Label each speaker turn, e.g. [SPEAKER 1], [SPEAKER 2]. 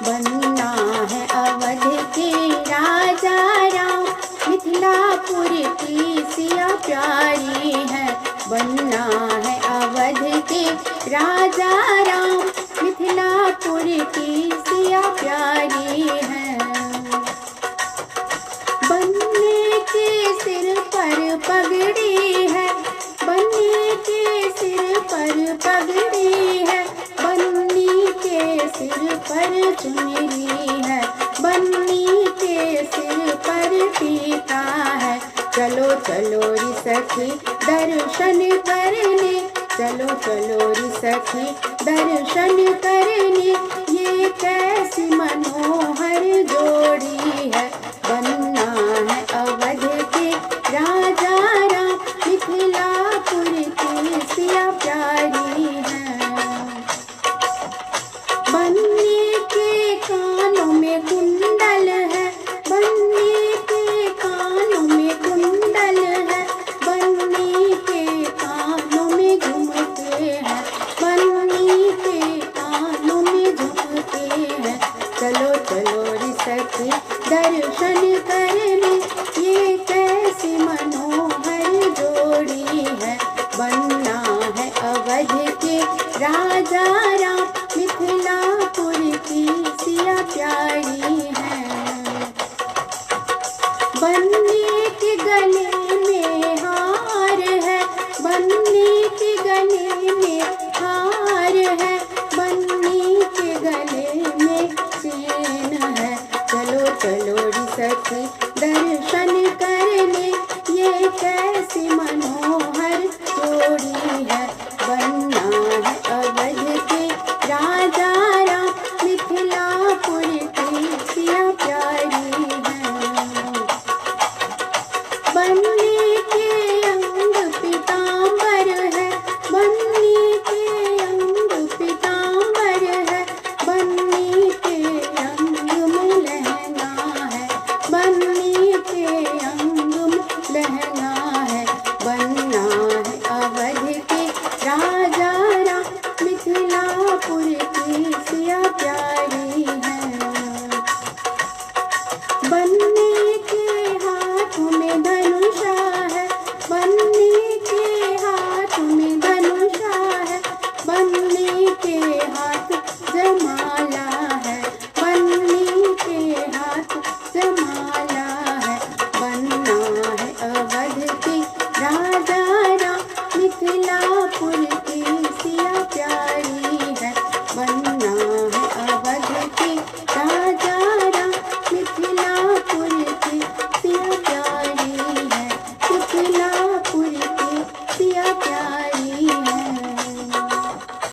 [SPEAKER 1] बनना है अवध के राजा राम, मिथिलापुर की सिया प्यारी है। बनना है अवध के राजा राम, मिथिलापुर की सिया प्यारी है। बनने के सिर पर पगड़ी है, बनने के सिर पर पगड़ी है, बन्नी के सिर पर चुनरी है, बन्नी के सिर पर टीका है। चलो चलो री सखी दर्शन करने, चलो चलो री सखी दर्शन करने, ये कैसी मनोहर जोड़ी है। बनना है अवध के राजा राम, मिथिलापुर की सिया प्यारी है। बन्नी के कानों में कुंडल है, बन्नी के कानों में कुंडल है, बन्नी के कानों में झुमके हैं, बन्नी के कानों में झुमके हैं। चलो चलो री सखी दर्शन करने, ये कैसी मनोहर जोड़ी है। बनना है अवध के राजा राम, मिथिलापुर की सिया प्यारी है। बन्नी के गले